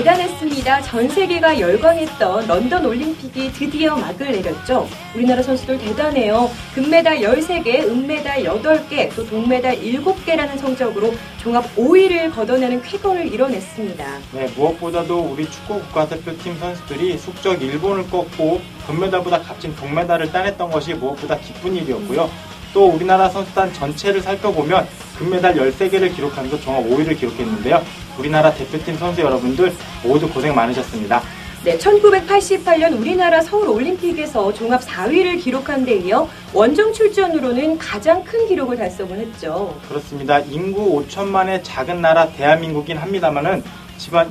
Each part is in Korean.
대단했습니다. 전 세계가 열광했던 런던 올림픽이 드디어 막을 내렸죠. 우리나라 선수들 대단해요. 금메달 13개, 은메달 8개, 또 동메달 7개라는 성적으로 종합 5위를 걷어내는 쾌거를 이뤄냈습니다. 네, 무엇보다도 우리 축구 국가대표팀 선수들이 숙적 일본을 꺾고 금메달보다 값진 동메달을 따냈던 것이 무엇보다 기쁜 일이었고요. 또 우리나라 선수단 전체를 살펴보면 금메달 13개를 기록하면서 종합 5위를 기록했는데요. 우리나라 대표팀 선수 여러분들 모두 고생 많으셨습니다. 네, 1988년 우리나라 서울올림픽에서 종합 4위를 기록한 데 이어 원정 출전으로는 가장 큰 기록을 달성을 했죠. 그렇습니다. 인구 5천만의 작은 나라 대한민국이긴 합니다만은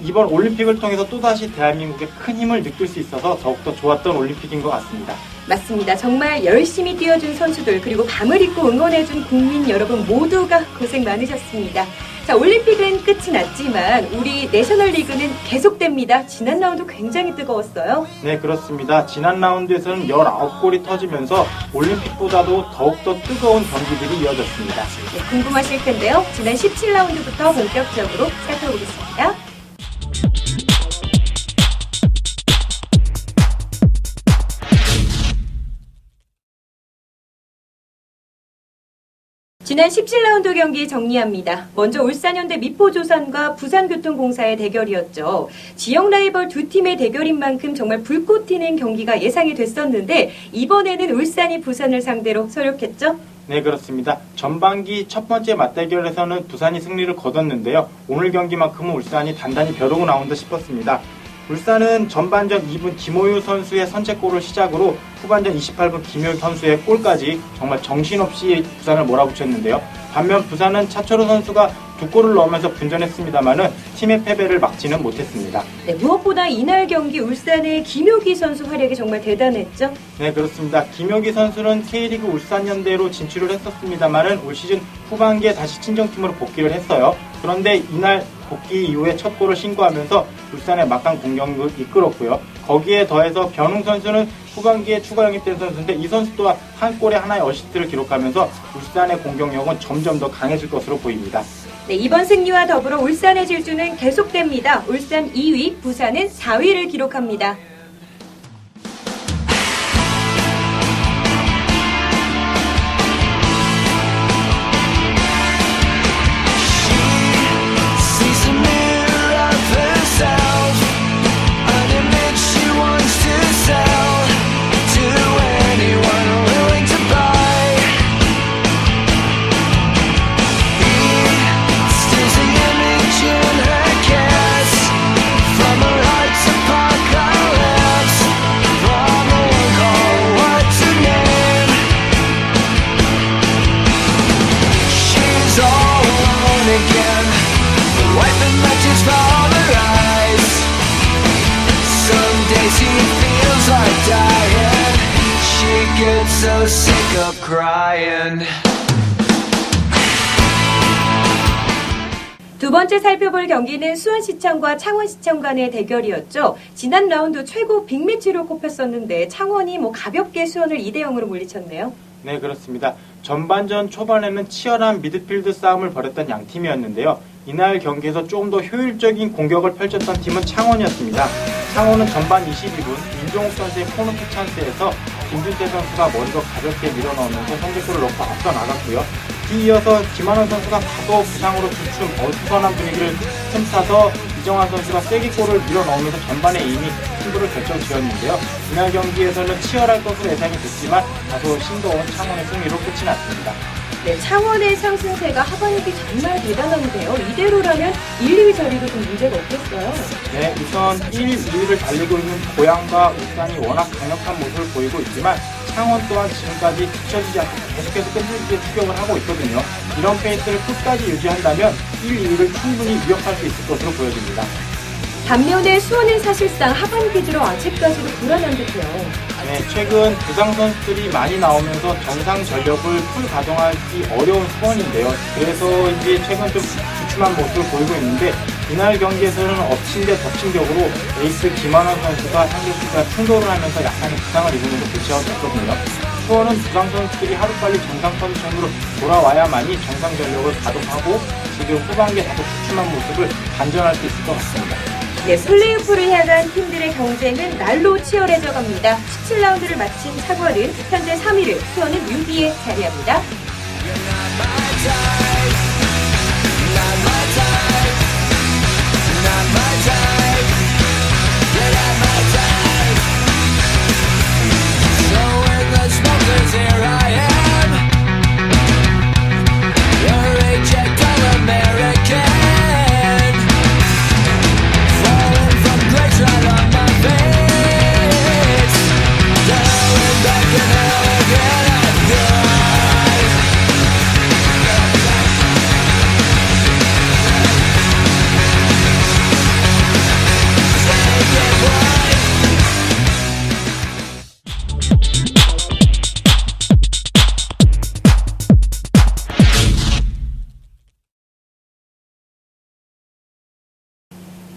이번 올림픽을 통해서 또다시 대한민국의 큰 힘을 느낄 수 있어서 더욱더 좋았던 올림픽인 것 같습니다. 맞습니다. 정말 열심히 뛰어준 선수들 그리고 밤을 잊고 응원해준 국민 여러분 모두가 고생 많으셨습니다. 자, 올림픽은 끝이 났지만 우리 내셔널리그는 계속됩니다. 지난 라운드 굉장히 뜨거웠어요. 네, 그렇습니다. 지난 라운드에서는 19골이 터지면서 올림픽보다도 더욱더 뜨거운 경기들이 이어졌습니다. 네, 궁금하실 텐데요. 지난 17라운드부터 본격적으로 살펴보겠습니다. 지난 17라운드 경기 정리합니다. 먼저 울산현대 미포조선과 부산교통공사의 대결이었죠. 지역 라이벌 두 팀의 대결인 만큼 정말 불꽃 튀는 경기가 예상이 됐었는데 이번에는 울산이 부산을 상대로 서력했죠? 네, 그렇습니다. 전반기 첫 번째 맞대결에서는 부산이 승리를 거뒀는데요. 오늘 경기만큼은 울산이 단단히 벼르고 나온다 싶었습니다. 울산은 전반전 2분 김호유 선수의 선제골을 시작으로 후반전 28분 김효 선수의 골까지 정말 정신없이 부산을 몰아붙였는데요. 반면 부산은 차철호 선수가 두 골을 넣으면서 분전했습니다만은 팀의 패배를 막지는 못했습니다. 네, 무엇보다 이날 경기 울산의 김효기 선수 활약이 정말 대단했죠? 네, 그렇습니다. 김효기 선수는 K리그 울산현대로 진출을 했었습니다만은 올 시즌 후반기에 다시 친정팀으로 복귀를 했어요. 그런데 이날 복귀 이후에 첫 골을 신고하면서 울산의 막강 공격을 이끌었고요. 거기에 더해서 변웅 선수는 후반기에 추가 영입된 선수인데 이 선수 또한 한 골에 하나의 어시스트를 기록하면서 울산의 공격력은 점점 더 강해질 것으로 보입니다. 네, 이번 승리와 더불어 울산의 질주는 계속됩니다. 울산 2위, 부산은 4위를 기록합니다. So sick of crying. 두 번째 살펴볼 경기는 수원시청과 창원시청 간의 대결이었죠. 지난 라운드 최고 빅매치로 꼽혔었는데 창원이 가볍게 수원을 2대0으로 물리쳤네요. 네, 그렇습니다. 전반전 초반에는 치열한 미드필드 싸움을 벌였던 양 팀이었는데요. 이날 경기에서 조금 더 효율적인 공격을 펼쳤던 팀은 창원이었습니다. 창원은 전반 22분 임종욱 선수의 코너킥 찬스에서 김준태 선수가 머리로 가볍게 밀어넣으면서 선제골을 넣고 앞서 나갔고요. 뒤이어서 김한원 선수가 과거 부상으로 주춤 어수선한 분위기를 틈타서 이정환 선수가 세게 골을 밀어넣으면서 전반에 이미 승부를 결정지었는데요. 이날 경기에서는 치열할 것으로 예상이 됐지만 다소 싱거운 창원의 승리로 끝이 났습니다. 네, 창원의 상승세가 하반기 정말 대단한데요. 이대로라면 1, 2위 자리도 좀 문제가 없겠어요. 네, 우선 1, 2위를 달리고 있는 고양과 울산이 워낙 강력한 모습을 보이고 있지만 창원 또한 지금까지 뒤처지지 않고 계속해서 끈질기게 추격을 하고 있거든요. 이런 페이스를 끝까지 유지한다면 1, 2위를 충분히 위협할 수 있을 것으로 보여집니다. 반면에 수원은 사실상 하반기 들어 아직까지도 불안한 듯해요. 네, 최근 부상 선수들이 많이 나오면서 정상 전력을 풀 가동하기 어려운 수원인데요. 그래서인지 최근 좀 주춤한 모습을 보이고 있는데 이날 경기에서는 엎친 데 덮친 격으로 에이스 김한원 선수가 상대팀과 충돌을 하면서 약간의 부상을 입으면서 교체하였거든요. 수원은 부상 선수들이 하루빨리 정상 컨디션으로 돌아와야만이 정상 전력을 가동하고 지금 후반기에 다소 주춤한 모습을 반전할 수 있을 것 같습니다. 네, 플레이오프를 향한 팀들의 경쟁은 날로 치열해져 갑니다. 17라운드를 마친 창원은 현재 3위를, 수원은 6위에 자리합니다.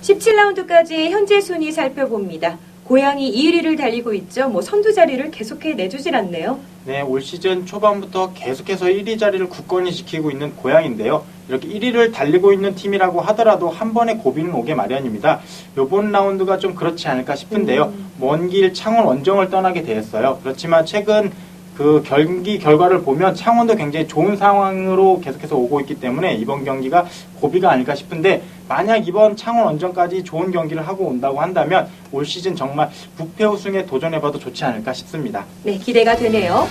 (17라운드까지) 현재 순위 살펴봅니다. 고양이 2위를 달리고 있죠. 선두 자리를 계속해 내주질 않네요. 네, 올 시즌 초반부터 계속해서 1위 자리를 굳건히 지키고 있는 고양인데요. 이렇게 1위를 달리고 있는 팀이라고 하더라도 한 번에 고비는 오게 마련입니다. 이번 라운드가 좀 그렇지 않을까 싶은데요. 먼 길 창원 원정을 떠나게 되었어요. 그렇지만 최근 그 경기 결과를 보면 창원도 굉장히 좋은 상황으로 계속해서 오고 있기 때문에 이번 경기가 고비가 아닐까 싶은데, 만약 이번 창원 원정까지 좋은 경기를 하고 온다고 한다면 올 시즌 정말 부패 우승에 도전해봐도 좋지 않을까 싶습니다. 네, 기대가 되네요.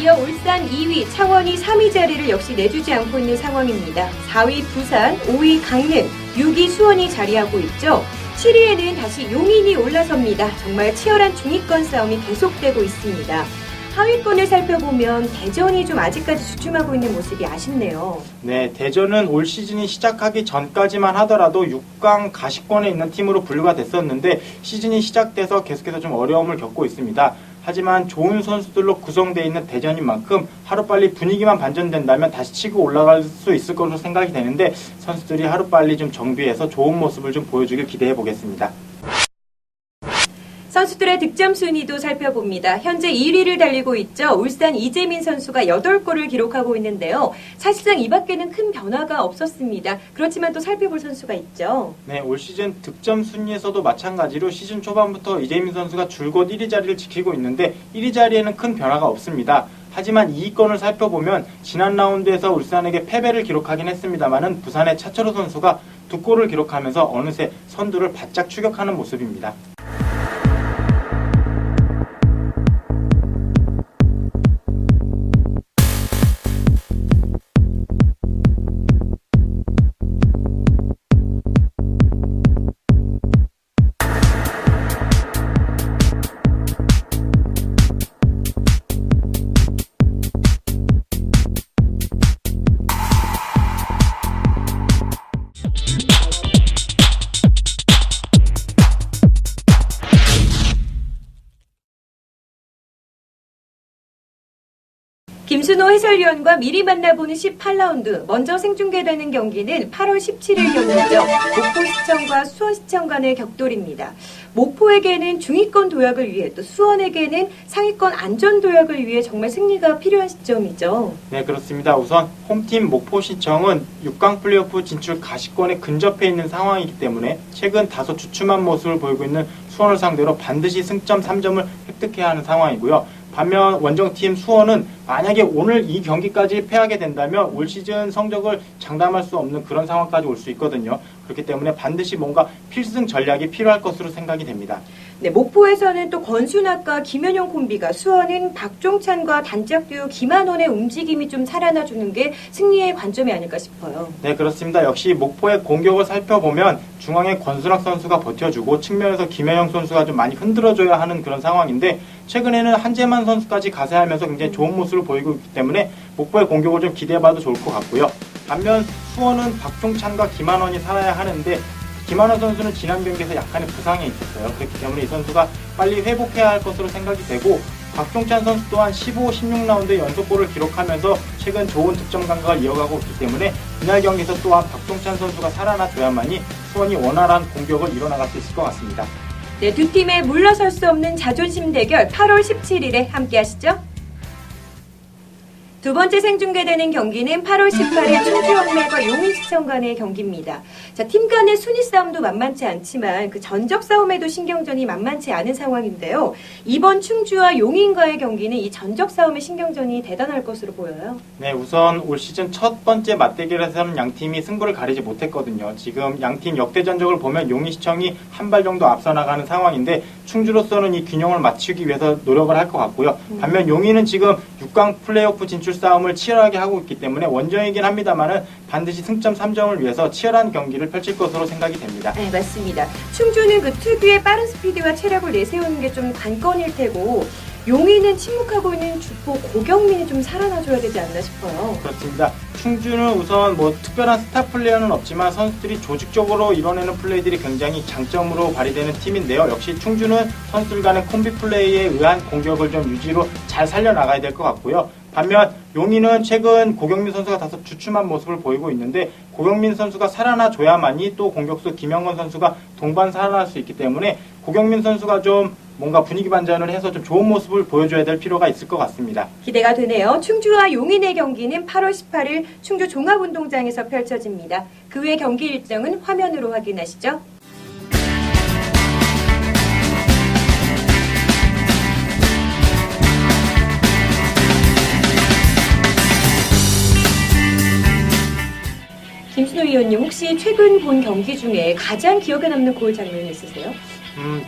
이어 울산 2위, 창원이 3위 자리를 역시 내주지 않고 있는 상황입니다. 4위 부산, 5위 강릉, 6위 수원이 자리하고 있죠. 7위에는 다시 용인이 올라섭니다. 정말 치열한 중위권 싸움이 계속되고 있습니다. 하위권을 살펴보면 대전이 좀 아직까지 주춤하고 있는 모습이 아쉽네요. 네, 대전은 올 시즌이 시작하기 전까지만 하더라도 6강 가시권에 있는 팀으로 분류가 됐었는데, 시즌이 시작돼서 계속해서 좀 어려움을 겪고 있습니다. 하지만 좋은 선수들로 구성되어 있는 대전인 만큼 하루빨리 분위기만 반전된다면 다시 치고 올라갈 수 있을 것으로 생각이 되는데, 선수들이 하루빨리 좀 정비해서 좋은 모습을 좀 보여주길 기대해 보겠습니다. 선수들의 득점 순위도 살펴봅니다. 현재 1위를 달리고 있죠. 울산 이재민 선수가 8골을 기록하고 있는데요. 사실상 이 밖에는 큰 변화가 없었습니다. 그렇지만 또 살펴볼 선수가 있죠. 네, 올 시즌 득점 순위에서도 마찬가지로 시즌 초반부터 이재민 선수가 줄곧 1위 자리를 지키고 있는데 1위 자리에는 큰 변화가 없습니다. 하지만 2위권을 살펴보면 지난 라운드에서 울산에게 패배를 기록하긴 했습니다만은 부산의 차철호 선수가 2골을 기록하면서 어느새 선두를 바짝 추격하는 모습입니다. 김순호 해설위원과 미리 만나보는 18라운드. 먼저 생중계되는 경기는 8월 17일 경기죠. 목포시청과 수원시청 간의 격돌입니다. 목포에게는 중위권 도약을 위해, 또 수원에게는 상위권 안전 도약을 위해 정말 승리가 필요한 시점이죠. 네, 그렇습니다. 우선 홈팀 목포시청은 6강 플레이오프 진출 가시권에 근접해 있는 상황이기 때문에 최근 다소 주춤한 모습을 보이고 있는 수원을 상대로 반드시 승점 3점을 획득해야 하는 상황이고요. 반면 원정팀 수원은 만약에 오늘 이 경기까지 패하게 된다면 올 시즌 성적을 장담할 수 없는 그런 상황까지 올 수 있거든요. 그렇기 때문에 반드시 뭔가 필승 전략이 필요할 것으로 생각이 됩니다. 네, 목포에서는 또 권순학과 김현용 콤비가, 수원은 박종찬과 단짝 듀오 김한원의 움직임이 좀 살아나주는 게 승리의 관점이 아닐까 싶어요. 네, 그렇습니다. 역시 목포의 공격을 살펴보면 중앙에 권순학 선수가 버텨주고 측면에서 김현영 선수가 좀 많이 흔들어줘야 하는 그런 상황인데, 최근에는 한재만 선수까지 가세하면서 굉장히 좋은 모습을 보이고 있기 때문에 목포의 공격을 좀 기대해봐도 좋을 것 같고요. 반면 수원은 박종찬과 김한원이 살아야 하는데, 김한원 선수는 지난 경기에서 약간의 부상이 있었어요. 그렇기 때문에 이 선수가 빨리 회복해야 할 것으로 생각이 되고, 박종찬 선수 또한 15, 16라운드에 연속골을 기록하면서 최근 좋은 득점 감각을 이어가고 있기 때문에 이날 경기에서 또한 박종찬 선수가 살아나줘야만이 수원이 원활한 공격을 이뤄나갈 수 있을 것 같습니다. 네, 두 팀의 물러설 수 없는 자존심 대결 8월 17일에 함께 하시죠. 두 번째 생중계되는 경기는 8월 18일 충주영매과 용인시청 간의 경기입니다. 자, 팀 간의 순위 싸움도 만만치 않지만 그 전적 싸움에도 신경전이 만만치 않은 상황인데요. 이번 충주와 용인과의 경기는 이 전적 싸움의 신경전이 대단할 것으로 보여요. 네, 우선 올 시즌 첫 번째 맞대결에서는 양 팀이 승부를 가리지 못했거든요. 지금 양 팀 역대 전적을 보면 용인시청이 한 발 정도 앞서 나가는 상황인데 충주로서는 이 균형을 맞추기 위해서 노력을 할 것 같고요. 반면 용인은 지금 6강 플레이오프 진출 싸움을 치열하게 하고 있기 때문에 원정이긴 합니다만은 반드시 승점 3점을 위해서 치열한 경기를 펼칠 것으로 생각이 됩니다. 네, 맞습니다. 충주는 그 특유의 빠른 스피드와 체력을 내세우는 게 좀 관건일 테고 용인은 침묵하고 있는 주포 고경민이 좀 살아나줘야 되지 않나 싶어요. 그렇습니다. 충주는 우선 뭐 특별한 스타 플레이어는 없지만 선수들이 조직적으로 이뤄내는 플레이들이 굉장히 장점으로 발휘되는 팀인데요. 역시 충주는 선수들 간의 콤비 플레이에 의한 공격을 좀 유지로 잘 살려나가야 될 것 같고요. 반면 용인은 최근 고경민 선수가 다소 주춤한 모습을 보이고 있는데 고경민 선수가 살아나줘야만이 또 공격수 김영건 선수가 동반 살아날 수 있기 때문에 고경민 선수가 좀 뭔가 분위기 반전을 해서 좀 좋은 모습을 보여줘야 될 필요가 있을 것 같습니다. 기대가 되네요. 충주와 용인의 경기는 8월 18일 충주 종합운동장에서 펼쳐집니다. 그 외 경기 일정은 화면으로 확인하시죠. 김순호 위원님, 혹시 최근 본 경기 중에 가장 기억에 남는 골 장면이 있으세요?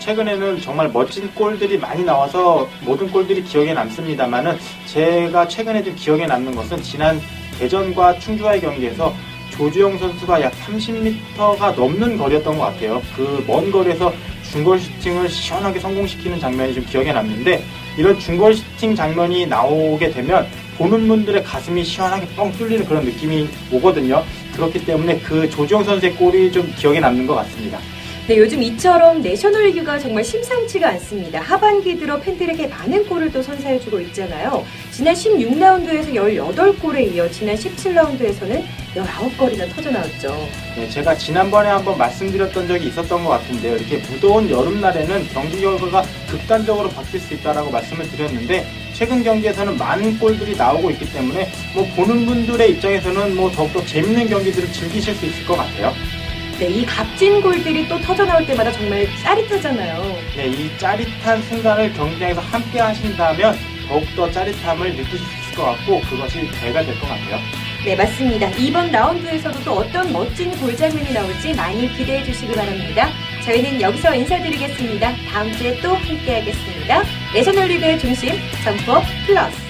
최근에는 정말 멋진 골들이 많이 나와서 모든 골들이 기억에 남습니다만은 제가 최근에 좀 기억에 남는 것은 지난 대전과 충주와의 경기에서 조주영 선수가 약 30m가 넘는 거리였던 것 같아요. 그 먼 거리에서 중거리 슈팅을 시원하게 성공시키는 장면이 좀 기억에 남는데 이런 중거리 슈팅 장면이 나오게 되면 보는 분들의 가슴이 시원하게 뻥 뚫리는 그런 느낌이 오거든요. 그렇기 때문에 그 조주영 선수의 골이 좀 기억에 남는 것 같습니다. 네, 요즘 이처럼 내셔널리그가 정말 심상치가 않습니다. 하반기 들어 팬들에게 많은 골을 또 선사해주고 있잖아요. 지난 16라운드에서 18골에 이어 지난 17라운드에서는 19골이나 터져나왔죠. 네, 제가 지난번에 한번 말씀드렸던 적이 있었던 것 같은데요. 이렇게 무더운 여름날에는 경기 결과가 극단적으로 바뀔 수 있다라고 말씀을 드렸는데 최근 경기에서는 많은 골들이 나오고 있기 때문에 뭐 보는 분들의 입장에서는 뭐 더욱더 재밌는 경기들을 즐기실 수 있을 것 같아요. 네, 이 값진 골들이 또 터져나올 때마다 정말 짜릿하잖아요. 네, 이 짜릿한 순간을 경기장에서 함께 하신다면 더욱더 짜릿함을 느끼실 수 있을 것 같고 그것이 배가 될 것 같아요. 네, 맞습니다. 이번 라운드에서도 또 어떤 멋진 골 장면이 나올지 많이 기대해 주시기 바랍니다. 저희는 여기서 인사드리겠습니다. 다음 주에 또 함께 하겠습니다. 내셔널리그의 중심, 점프업 플러스.